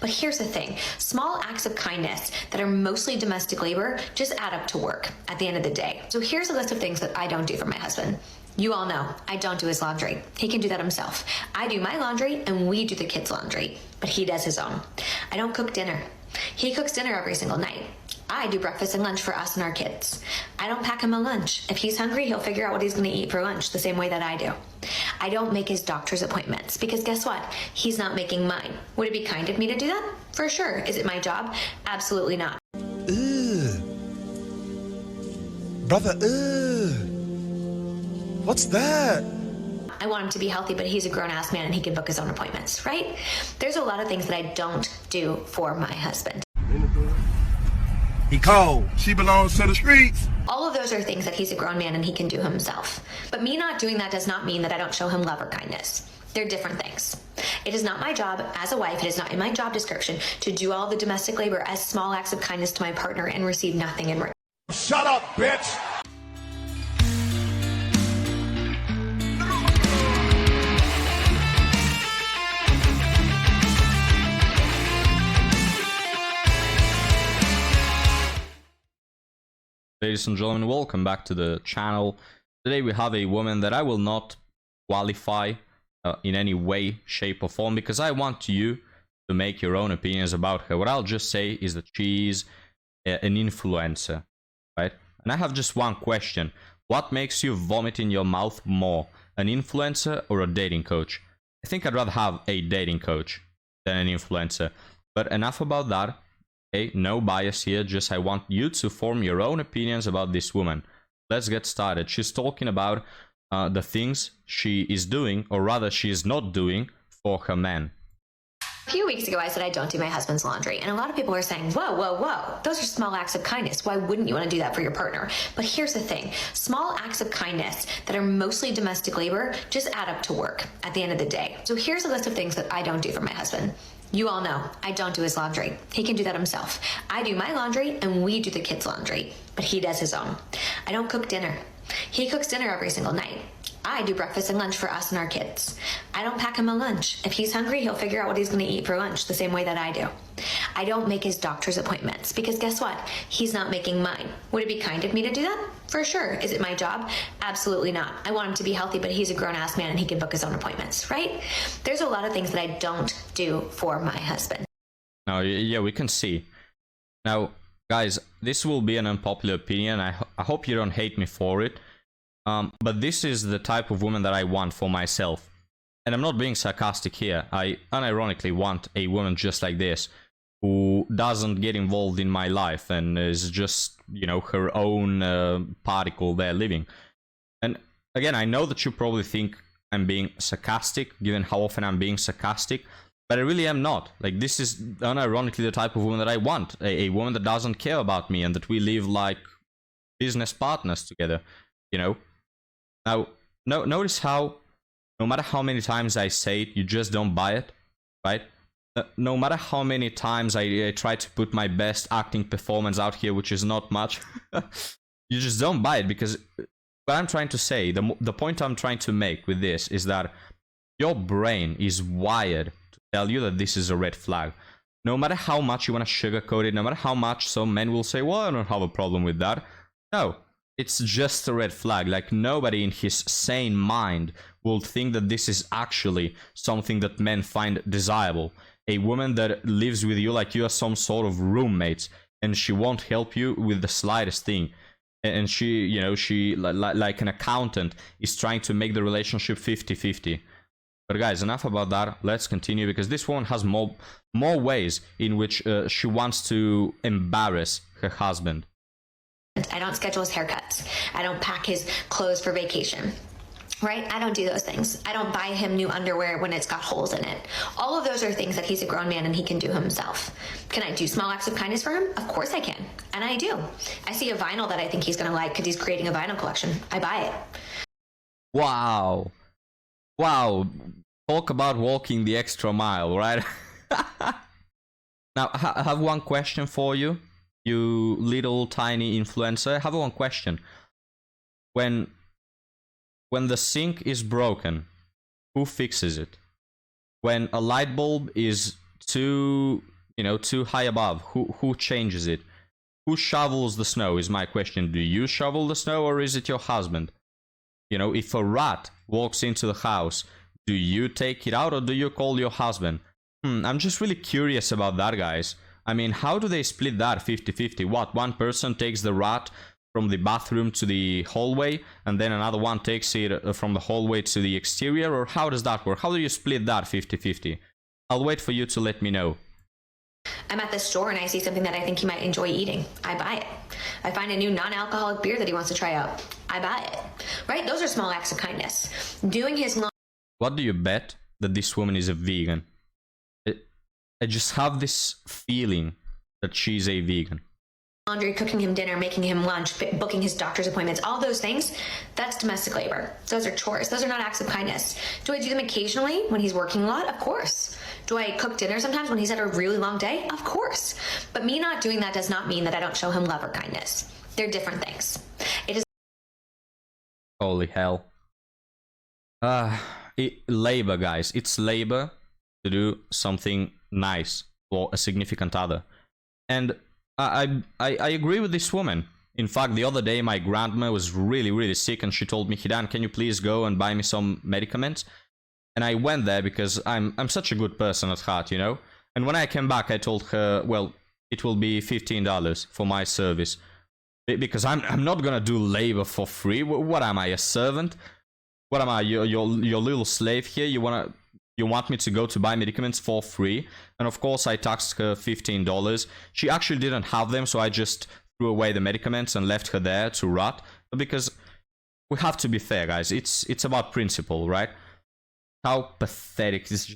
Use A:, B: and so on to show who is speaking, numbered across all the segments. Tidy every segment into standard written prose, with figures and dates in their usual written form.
A: But here's the thing, small acts of kindness that are mostly domestic labor just add up to work at the end of the day. So here's a list of things that I don't do for my husband. You all know, I don't do his laundry. He can do that himself. I do my laundry and we do the kids' laundry, but he does his own. I don't cook dinner. He cooks dinner every single night. I do breakfast and lunch for us and our kids. I don't pack him a lunch. If he's hungry, he'll figure out what he's gonna eat for lunch the same way that I do. I don't make his doctor's appointments because guess what? He's not making mine. Would it be kind of me to do that? For sure. Is it my job? Absolutely not.
B: Brother, what's that?
A: I want him to be healthy, but he's a grown-ass man and he can book his own appointments, right? There's a lot of things that I don't do for my husband.
B: He cold. She belongs to the streets.
A: All of those are things that he's a grown man and he can do himself. But me not doing that does not mean that I don't show him love or kindness. They're different things. It is not my job as a wife, it is not in my job description to do all the domestic labor as small acts of kindness to my partner and receive nothing in return.
B: Shut up, bitch.
C: Ladies and gentlemen, welcome back to the channel. Today we have a woman that I will not qualify in any way, shape or form because I want you to make your own opinions about her. What I'll just say is that she's an influencer, right? And I have just one question. What makes you vomit in your mouth more, an influencer or a dating coach? I think I'd rather have a dating coach than an influencer. But enough about that. Okay, no bias here, just I want you to form your own opinions about this woman. Let's get started. She's talking about the things she is doing, or rather she is not doing, for her man.
A: A few weeks ago I said I don't do my husband's laundry, and a lot of people are saying, whoa, whoa, whoa, those are small acts of kindness. Why wouldn't you want to do that for your partner? But here's the thing, small acts of kindness that are mostly domestic labor just add up to work at the end of the day. So here's a list of things that I don't do for my husband. You all know, I don't do his laundry. He can do that himself. I do my laundry and we do the kids' laundry, but he does his own. I don't cook dinner. He cooks dinner every single night. I do breakfast and lunch for us and our kids. I don't pack him a lunch. If he's hungry, he'll figure out what he's gonna eat for lunch the same way that I do. I don't make his doctor's appointments because guess what? He's not making mine. Would it be kind of me to do that? For sure. Is it my job? Absolutely not. I want him to be healthy, but he's a grown-ass man and he can book his own appointments, right? There's a lot of things that I don't do for my husband.
C: Now, yeah, we can see. Now, guys, this will be an unpopular opinion. I hope you don't hate me for it. But this is the type of woman that I want for myself. And I'm not being sarcastic here. I unironically want a woman just like this, who doesn't get involved in my life and is just, you know, her own particle there living. And again, I know that you probably think I'm being sarcastic, given how often I'm being sarcastic, but I really am not. Like, this is unironically the type of woman that I want. A woman that doesn't care about me and that we live like business partners together, you know? Now, notice how, no matter how many times I say it, you just don't buy it, right? No matter how many times I try to put my best acting performance out here, which is not much, you just don't buy it, because what I'm trying to say, the point I'm trying to make with this is that your brain is wired to tell you that this is a red flag. No matter how much you want to sugarcoat it, no matter how much some men will say, well, I don't have a problem with that. No. It's just a red flag. Like, nobody in his sane mind will think that this is actually something that men find desirable. A woman that lives with you like you are some sort of roommates, and she won't help you with the slightest thing. And she, you know, she, like an accountant, is trying to make the relationship 50-50. But guys, enough about that. Let's continue, because this woman has more ways in which she wants to embarrass her husband.
A: I don't schedule his haircuts. I don't pack his clothes for vacation, right? I don't do those things. I don't buy him new underwear when it's got holes in it. All of those are things that he's a grown man and he can do himself. Can I do small acts of kindness for him? Of course I can. And I do. I see a vinyl that I think he's going to like because he's creating a vinyl collection. I buy it.
C: Wow. Wow. Talk about walking the extra mile, right? Now, I have one question for you. You little tiny influencer. I have one question. When the sink is broken, who fixes it? When a light bulb is too, too high above? Who changes it? Who shovels the snow is my question. Do you shovel the snow, or is it your husband? If a rat walks into the house, do you take it out, or do you call your husband? I'm just really curious about that, guys. I mean, how do they split that 50-50? What, one person takes the rat from the bathroom to the hallway, and then another one takes it from the hallway to the exterior? Or how does that work? How do you split that 50-50? I'll wait for you to let me know.
A: I'm at the store and I see something that I think he might enjoy eating. I buy it. I find a new non-alcoholic beer that he wants to try out. I buy it. Right? Those are small acts of kindness. Doing his
C: What do you bet that this woman is a vegan? I just have this feeling that she's a vegan.
A: laundry, cooking him dinner, making him lunch, booking his doctor's appointments, all those things, that's domestic labor. Those are chores. Those are not acts of kindness. Do I do them occasionally when he's working a lot? Of course. Do I cook dinner sometimes when he's had a really long day? Of course. But me not doing that does not mean that I don't show him love or kindness. They're different things. It is.
C: Holy hell. Labor, guys. It's labor to do something nice for a significant other. And I agree with this woman. In fact, the other day my grandma was really sick and she told me, Hidan, can you please go and buy me some medicaments? And I went there because I'm such a good person at heart, you know? And when I came back, I told her, well, it will be $15 for my service. Because I'm not gonna do labor for free. What am I, a servant? What am I, your little slave here? You want me to go to buy medicaments for free? And of course I taxed her $15. She actually didn't have them, so I just threw away the medicaments and left her there to rot. Because we have to be fair, guys. It's about principle, right? How pathetic is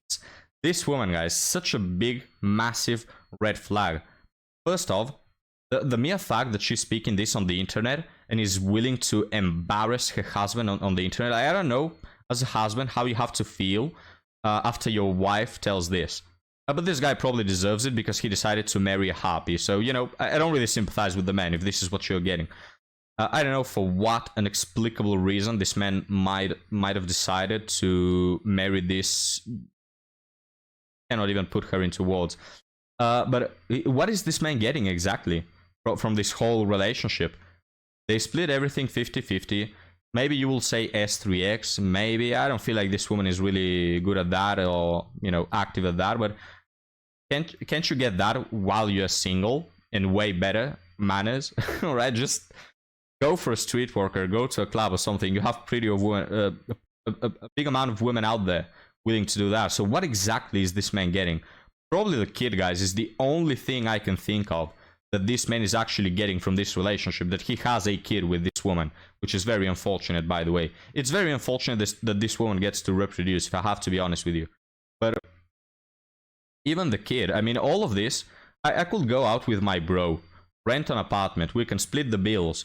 C: this woman, guys. Such a big, massive red flag. First off, the mere fact that she's speaking this on the internet and is willing to embarrass her husband on the internet. I don't know, as a husband, how you have to feel after your wife tells this. But this guy probably deserves it because he decided to marry a harpy. So, you know, I don't really sympathize with the man if this is what you're getting. I don't know for what inexplicable reason this man might have decided to marry this. Cannot even put her into words. But what is this man getting exactly from this whole relationship? They split everything 50-50. Maybe you will say S3X. Maybe. I don't feel like this woman is really good at that or, you know, active at that. But can't you get that while you're single in way better manners? All right, just go for a street worker, go to a club or something. You have plenty of women, a big amount of women out there willing to do that. So what exactly is this man getting? Probably the kid, guys, is the only thing I can think of that this man is actually getting from this relationship, that he has a kid with this woman, which is very unfortunate, by the way. It's very unfortunate that this woman gets to reproduce, if I have to be honest with you. But even the kid, I mean, all of this, I could go out with my bro, rent an apartment, we can split the bills.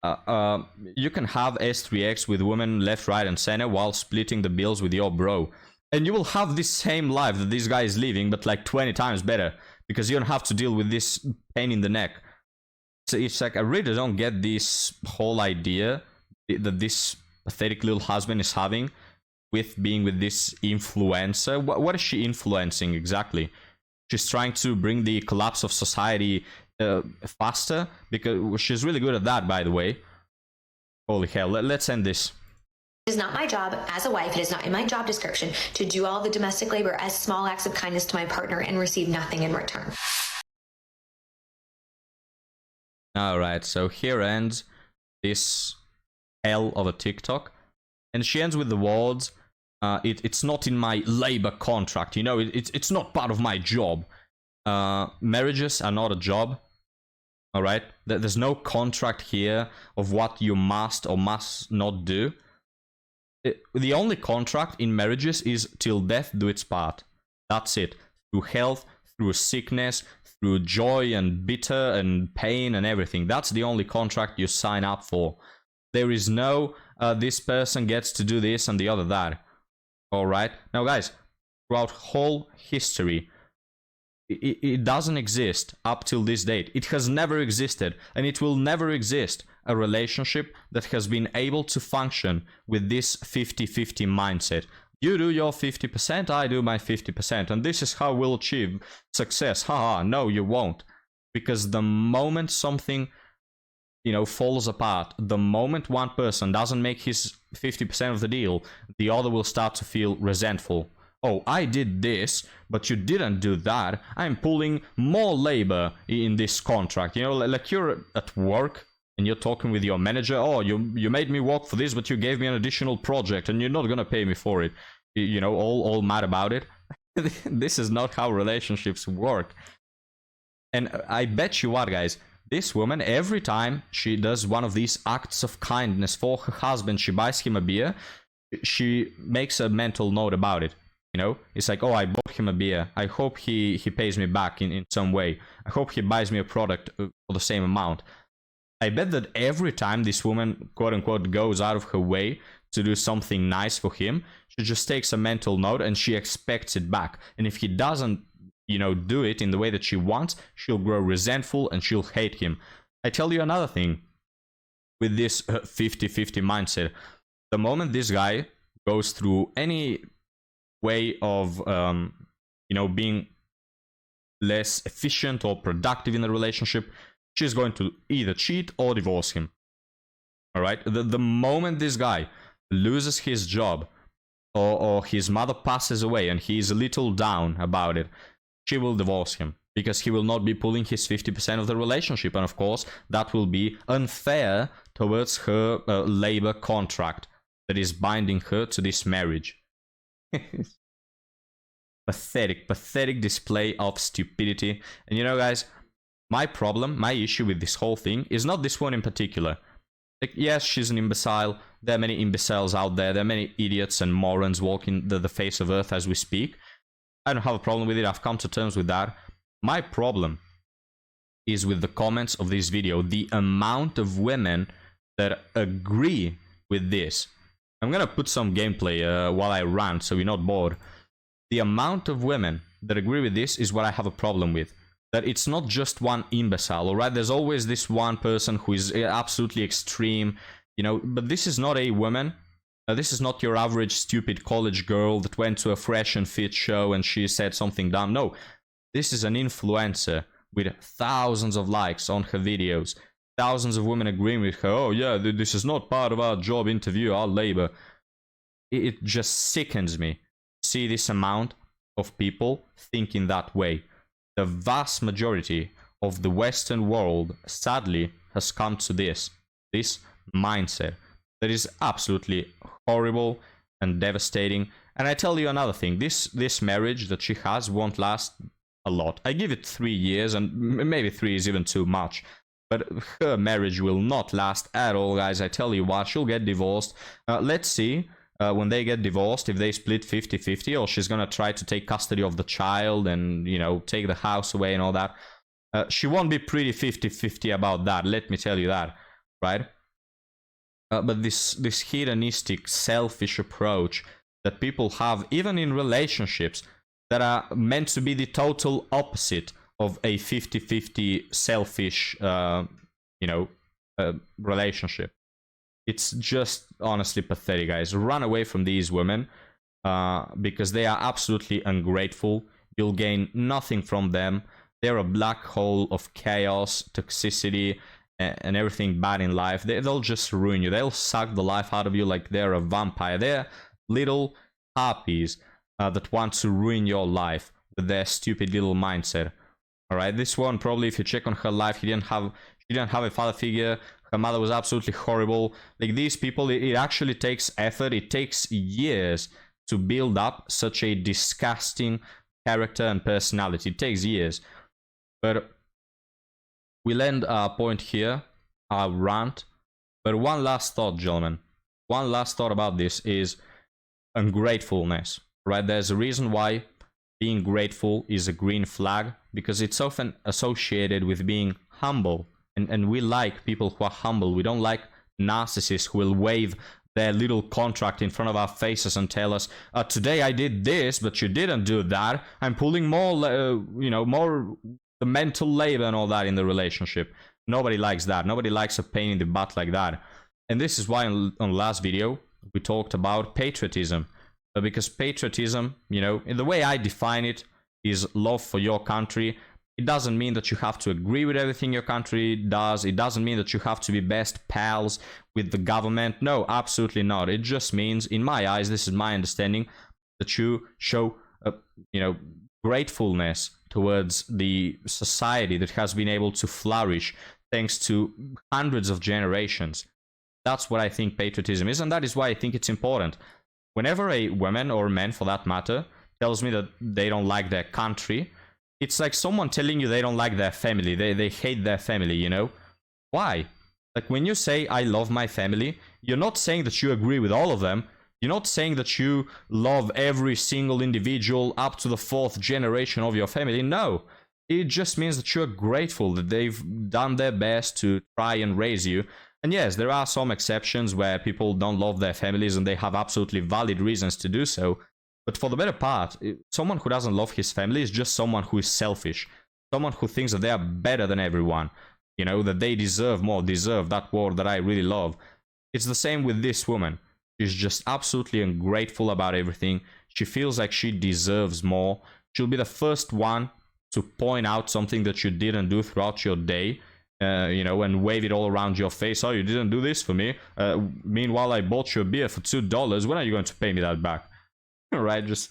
C: You can have S3X with women left, right, and center while splitting the bills with your bro. And you will have this same life that this guy is living, but like 20 times better. Because you don't have to deal with this pain in the neck. So it's like, I really don't get this whole idea that this pathetic little husband is having with being with this influencer. What is she influencing exactly? She's trying to bring the collapse of society faster, because she's really good at that, by the way. Holy hell, let's end this.
A: It is not my job as a wife, it is not in my job description to do all the domestic labor as small acts of kindness to my partner and receive nothing in return.
C: Alright, so here ends this hell of a TikTok. And she ends with the words, it's not in my labor contract, you know, it's not part of my job. Marriages are not a job. Alright, there's no contract here of what you must or must not do. The only contract in marriages is till death do its part. That's it. Through health, through sickness, through joy and bitter and pain and everything. That's the only contract you sign up for. There is no, this person gets to do this and the other that. Alright? Now guys, throughout whole history, it doesn't exist up till this date. It has never existed, and it will never exist, a relationship that has been able to function with this 50-50 mindset. You do your 50%, I do my 50%, and this is how we'll achieve success. Haha, no, you won't. Because the moment something, falls apart, the moment one person doesn't make his 50% of the deal, the other will start to feel resentful. Oh, I did this, but you didn't do that. I'm pulling more labor in this contract. Like you're at work and you're talking with your manager. Oh, you made me work for this, but you gave me an additional project and you're not gonna pay me for it. All mad about it. This is not how relationships work. And I bet you what, guys, this woman, every time she does one of these acts of kindness for her husband, she buys him a beer, she makes a mental note about it. It's like, oh, I bought him a beer. I hope he pays me back in some way. I hope he buys me a product for the same amount. I bet that every time this woman, quote unquote, goes out of her way to do something nice for him, she just takes a mental note and she expects it back. And if he doesn't, do it in the way that she wants, she'll grow resentful and she'll hate him. I tell you another thing with this 50-50 mindset. The moment this guy goes through any way of being less efficient or productive in the relationship, she's going to either cheat or divorce him. All right, the moment this guy loses his job or his mother passes away and he's a little down about it, she will divorce him because he will not be pulling his 50% of the relationship, and of course that will be unfair towards her labor contract that is binding her to this marriage. Pathetic display of stupidity. And guys, my issue with this whole thing is not this one in particular. Like, yes, she's an imbecile. There are many imbeciles out there. There are many idiots and morons walking the face of Earth as we speak. I don't have a problem with it. I've come to terms with that. My problem is with the comments of this video. The amount of women that agree with this. I'm gonna put some gameplay while I rant so you're not bored. The amount of women that agree with this is what I have a problem with. That it's not just one imbecile, alright? There's always this one person who is absolutely extreme, but this is not a woman. This is not your average stupid college girl that went to a Fresh and Fit show and she said something dumb. No, this is an influencer with thousands of likes on her videos. Thousands of women agreeing with her. Oh yeah, this is not part of our job interview, our labor. It just sickens me to see this amount of people thinking that way. The vast majority of the Western world, sadly, has come to this mindset that is absolutely horrible and devastating. And I tell you another thing, this marriage that she has won't last a lot. I give it 3 years, and maybe 3 is even too much. But her marriage will not last at all, guys. I tell you what, she'll get divorced. Let's see when they get divorced, if they split 50-50, or she's gonna try to take custody of the child and, take the house away and all that. She won't be pretty 50-50 about that, let me tell you that, right? But this hedonistic, selfish approach that people have, even in relationships that are meant to be the total opposite of a 50-50 selfish, relationship. It's just honestly pathetic, guys. Run away from these women because they are absolutely ungrateful. You'll gain nothing from them. They're a black hole of chaos, toxicity, and everything bad in life. They'll just ruin you. They'll suck the life out of you like they're a vampire. They're little harpies that want to ruin your life with their stupid little mindset. All right, this one probably, if you check on her life, she didn't have a father figure. Her mother was absolutely horrible. Like, these people, it actually takes effort. It takes years to build up such a disgusting character and personality. It takes years. But we'll end our point here, our rant. But one last thought, gentlemen. One last thought about this is ungratefulness, right? There's a reason why being grateful is a green flag, because it's often associated with being humble. And we like people who are humble. We don't like narcissists who will wave their little contract in front of our faces and tell us, today I did this, but you didn't do that. I'm pulling more, more the mental labor and all that in the relationship. Nobody likes that. Nobody likes a pain in the butt like that. And this is why on the last video, we talked about patriotism. because patriotism, you know, in the way I define it, is love for your country. It doesn't mean that you have to agree with everything your country does. It doesn't mean that you have to be best pals with the government. No, absolutely not. It just means, in my eyes, this is my understanding, that you show, you know, gratefulness towards the society that has been able to flourish thanks to hundreds of generations. That's what I think patriotism is, and that is why I think it's important. Whenever a woman or man, for that matter, tells me that they don't like their country, it's like someone telling you they don't like their family. They hate their family, you know? Why? Like, when you say, I love my family, you're not saying that you agree with all of them. You're not saying that you love every single individual up to the 4th generation of your family. No. It just means that you're grateful that they've done their best to try and raise you. And yes, there are some exceptions where people don't love their families and they have absolutely valid reasons to do so. But for the better part, someone who doesn't love his family is just someone who is selfish. Someone who thinks that they are better than everyone. You know, that they deserve more, deserve that word that I really love. It's the same with this woman. She's just absolutely ungrateful about everything. She feels like she deserves more. She'll be the first one to point out something that you didn't do throughout your day. You know, and wave it all around your face. Oh, you didn't do this for me. Meanwhile, I bought you a beer for $2. When are you going to pay me that back? Right, just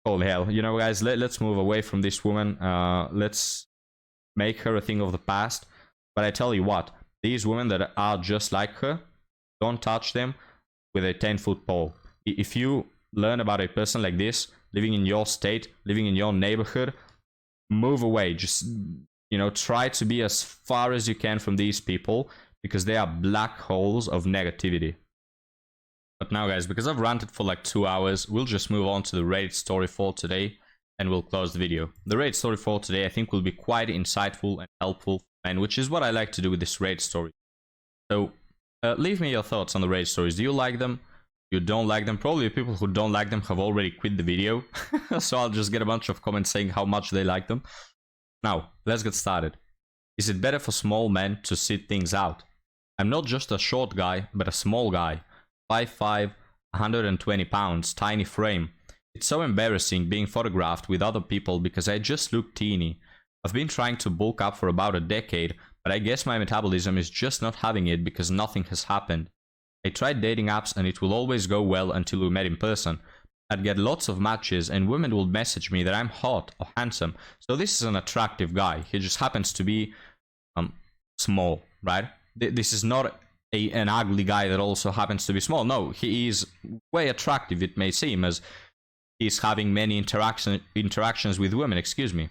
C: holy hell. You know, guys, let's move away from this woman. Let's make her a thing of the past. But I tell you what, these women that are just like her, don't touch them with a 10-foot pole. If you learn about a person like this, living in your state, living in your neighborhood, move away. Just, you know, try to be as far as you can from these people, because they are black holes of negativity. But now, guys, because I've ranted for like 2 hours, we'll just move on to the Reddit story for today, and we'll close the video. The Reddit story for today, I think, will be quite insightful and helpful, and which is what I like to do with this Reddit story. So, leave me your thoughts on the Reddit stories. Do you like them? You don't like them? Probably people who don't like them have already quit the video, so I'll just get a bunch of comments saying how much they like them. Now, let's get started. Is it better for small men to sit things out? I'm not just a short guy, but a small guy. 5'5", 120 pounds, tiny frame. It's so embarrassing being photographed with other people because I just look teeny. I've been trying to bulk up for about a decade, but I guess my metabolism is just not having it because nothing has happened. I tried dating apps and it will always go well until we met in person. I'd get lots of matches and women will message me that I'm hot or handsome. So this is an attractive guy. He just happens to be small, right? This is not an ugly guy that also happens to be small. No, he is way attractive, it may seem, as he's having many interactions with women, excuse me.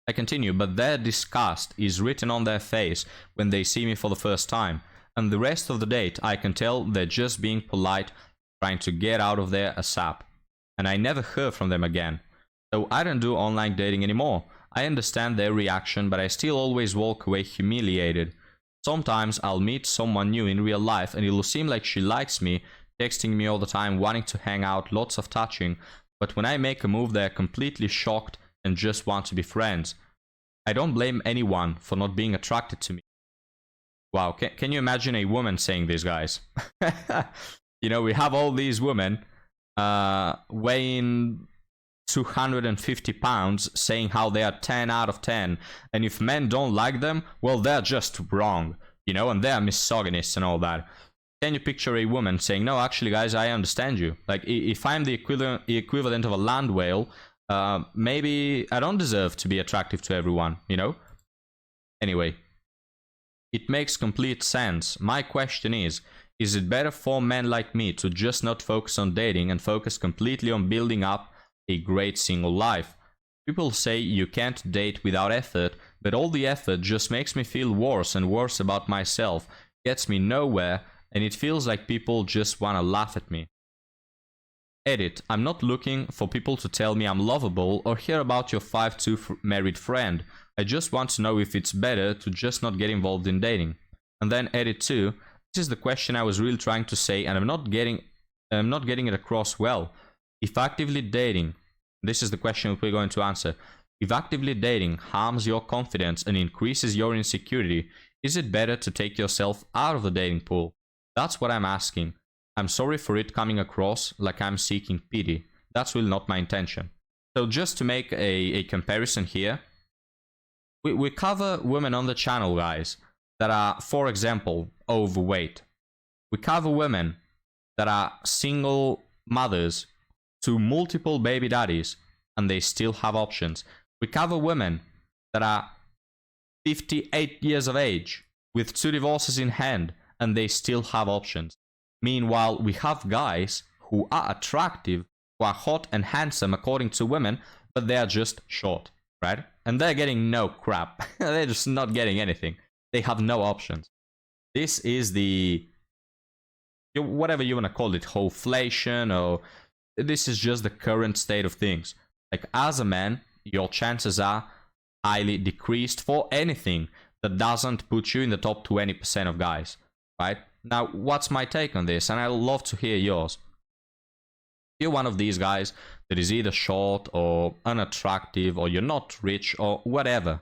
C: I continue, but their disgust is written on their face when they see me for the first time. And the rest of the date, I can tell they're just being polite, trying to get out of there ASAP. And I never heard from them again. So I don't do online dating anymore. I understand their reaction, but I still always walk away humiliated. Sometimes I'll meet someone new in real life and it'll seem like she likes me, texting me all the time, wanting to hang out, lots of touching. But when I make a move, they're completely shocked and just want to be friends. I don't blame anyone for not being attracted to me. Wow, can you imagine a woman saying this, guys? You know, we have all these women weighing 250 pounds saying how they are 10 out of 10. And if men don't like them, well, they're just wrong, you know, and they're misogynists and all that. Can you picture a woman saying, no, actually, guys, I understand you. Like, if I'm the equivalent of a land whale, maybe I don't deserve to be attractive to everyone, you know? Anyway, it makes complete sense. My question is it better for men like me to just not focus on dating and focus completely on building up a great single life? People say you can't date without effort, but all the effort just makes me feel worse and worse about myself, gets me nowhere, and it feels like people just want to laugh at me. Edit. I'm not looking for people to tell me I'm lovable or hear about your 5'2" married friend. I just want to know if it's better to just not get involved in dating. And then edit 2. This is the question I was really trying to say, and I'm not getting it across well. If actively dating, this is the question we're going to answer. If actively dating harms your confidence and increases your insecurity, is it better to take yourself out of the dating pool? That's what I'm asking. I'm sorry for it coming across like I'm seeking pity. That's really not my intention. So just to make a comparison here, we cover women on the channel, guys, that are, for example, overweight. We cover women that are single mothers to multiple baby daddies, and they still have options. We cover women that are 58 years of age with 2 divorces in hand, and they still have options. Meanwhile, we have guys who are attractive, who are hot and handsome according to women, but they are just short, right? And they're getting no crap. They're just not getting anything. They have no options. This is the, whatever you want to call it, hoflation, or this is just the current state of things. Like, as a man, your chances are highly decreased for anything that doesn't put you in the top 20% of guys, right? Now, what's my take on this? And I'd love to hear yours. You're one of these guys that is either short or unattractive, or you're not rich or whatever.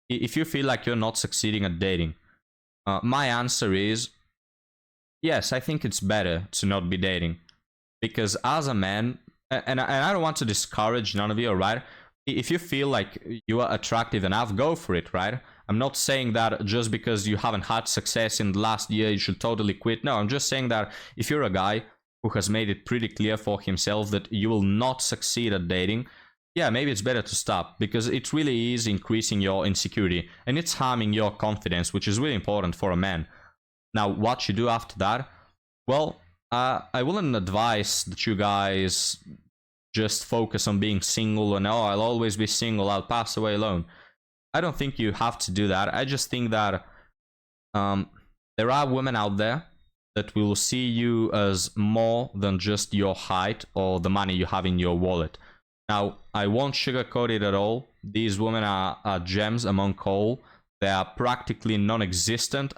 C: If you feel like you're not succeeding at dating, my answer is yes, I think it's better to not be dating. Because as a man, and I don't want to discourage none of you, right? If you feel like you are attractive enough, go for it, right? I'm not saying that just because you haven't had success in the last year, you should totally quit. No, I'm just saying that if you're a guy who has made it pretty clear for himself that you will not succeed at dating, yeah, maybe it's better to stop, because it really is increasing your insecurity and it's harming your confidence, which is really important for a man. Now, what you do after that? Well, I wouldn't advise that you guys just focus on being single and, oh, I'll always be single, I'll pass away alone. I don't think you have to do that. I just think that there are women out there that will see you as more than just your height or the money you have in your wallet. Now, I won't sugarcoat it at all. These women are gems among coal. They are practically non-existent,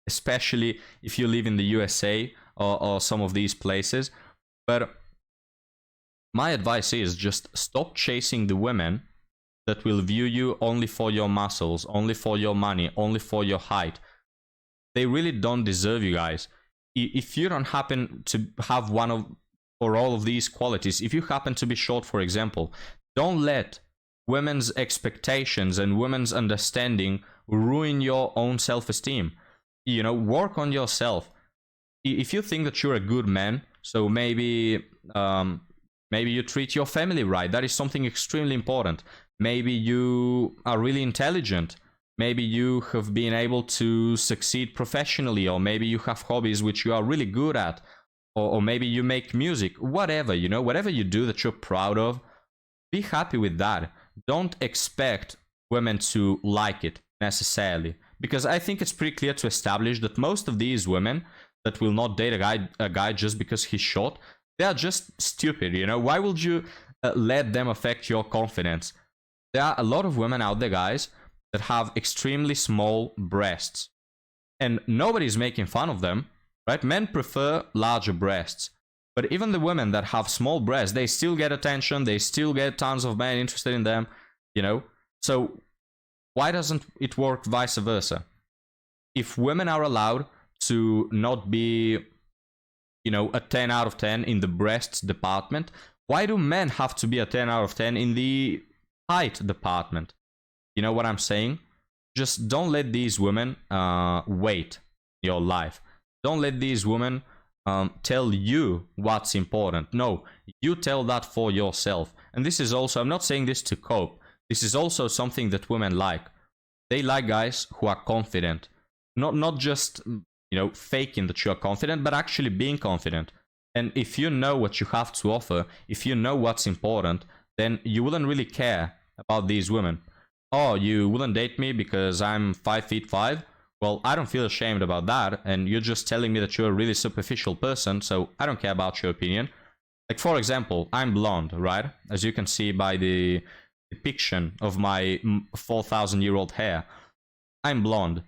C: especially if you live in the USA or some of these places. But my advice is just stop chasing the women that will view you only for your muscles, only for your money, only for your height. They really don't deserve you guys. If you don't happen to have one of or all of these qualities, if you happen to be short, for example, don't let women's expectations and women's understanding ruin your own self-esteem. You know, work on yourself. If you think that you're a good man, so maybe you treat your family right. That is something extremely important. Maybe you are really intelligent. Maybe you have been able to succeed professionally, or maybe you have hobbies which you are really good at, or maybe you make music. Whatever, you know, whatever you do that you're proud of, be happy with that. Don't expect women to like it necessarily, because I think it's pretty clear to establish that most of these women that will not date a guy just because he's short, they are just stupid, you know. Why would you let them affect your confidence? There are a lot of women out there, guys, that have extremely small breasts, and nobody's making fun of them, right? Men prefer larger breasts, but even the women that have small breasts, they still get attention, they still get tons of men interested in them, you know. So why doesn't it work vice versa? If women are allowed to not be, you know, a 10 out of 10 in the breasts department, why do men have to be a 10 out of 10 in the height department? You know what I'm saying? Just don't let these women wait your life. Don't let these women tell you what's important. No, you tell that for yourself. And this is also, I'm not saying this to cope. This is also something that women like. They like guys who are confident. Not just, you know, faking that you are confident, but actually being confident. And if you know what you have to offer, if you know what's important, then you wouldn't really care about these women. Oh, you wouldn't date me because I'm 5'5"? Well, I don't feel ashamed about that, and you're just telling me that you're a really superficial person, so I don't care about your opinion. Like, for example, I'm blonde, right? As you can see by the depiction of my 4,000-year-old hair. I'm blonde.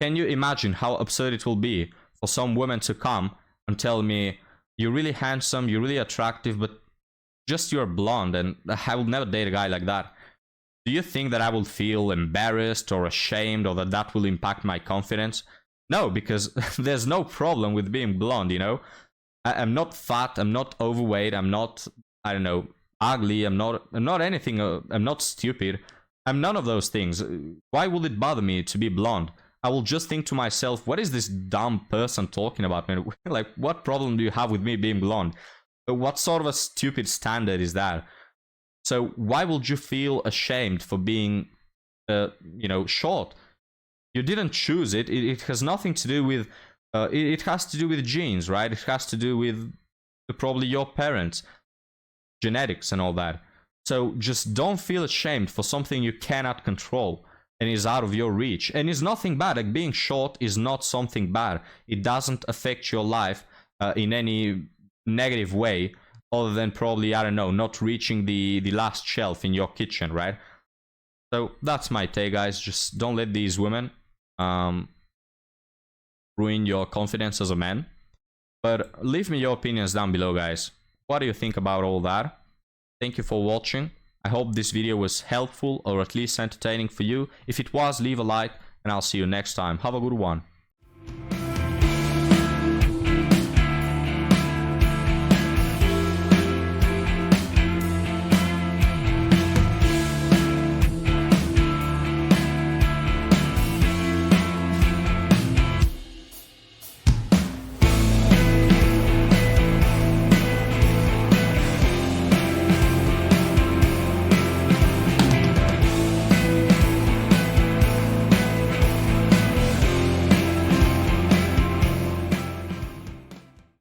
C: Can you imagine how absurd it will be for some women to come and tell me, you're really handsome, you're really attractive, but just you're blonde, and I will never date a guy like that? Do you think that I will feel embarrassed or ashamed, or that will impact my confidence? No, because there's no problem with being blonde, you know? I'm not fat, I'm not overweight, I'm not, I don't know, ugly, I'm not anything, I'm not stupid. I'm none of those things. Why would it bother me to be blonde? I will just think to myself, what is this dumb person talking about, man? Like, what problem do you have with me being blonde? What sort of a stupid standard is that? So why would you feel ashamed for being, you know, short? You didn't choose it. It has nothing to do with, it has to do with genes, right? It has to do with probably your parents, genetics and all that. So just don't feel ashamed for something you cannot control and is out of your reach. And it's nothing bad. Like, being short is not something bad. It doesn't affect your life in any negative way, other than probably, I don't know, not reaching the last shelf in your kitchen, right? So that's my take, guys. Just don't let these women ruin your confidence as a man. But leave me your opinions down below, guys. What do you think about all that? Thank you for watching. I hope this video was helpful or at least entertaining for you. If it was, leave a like and I'll see you next time. Have a good one.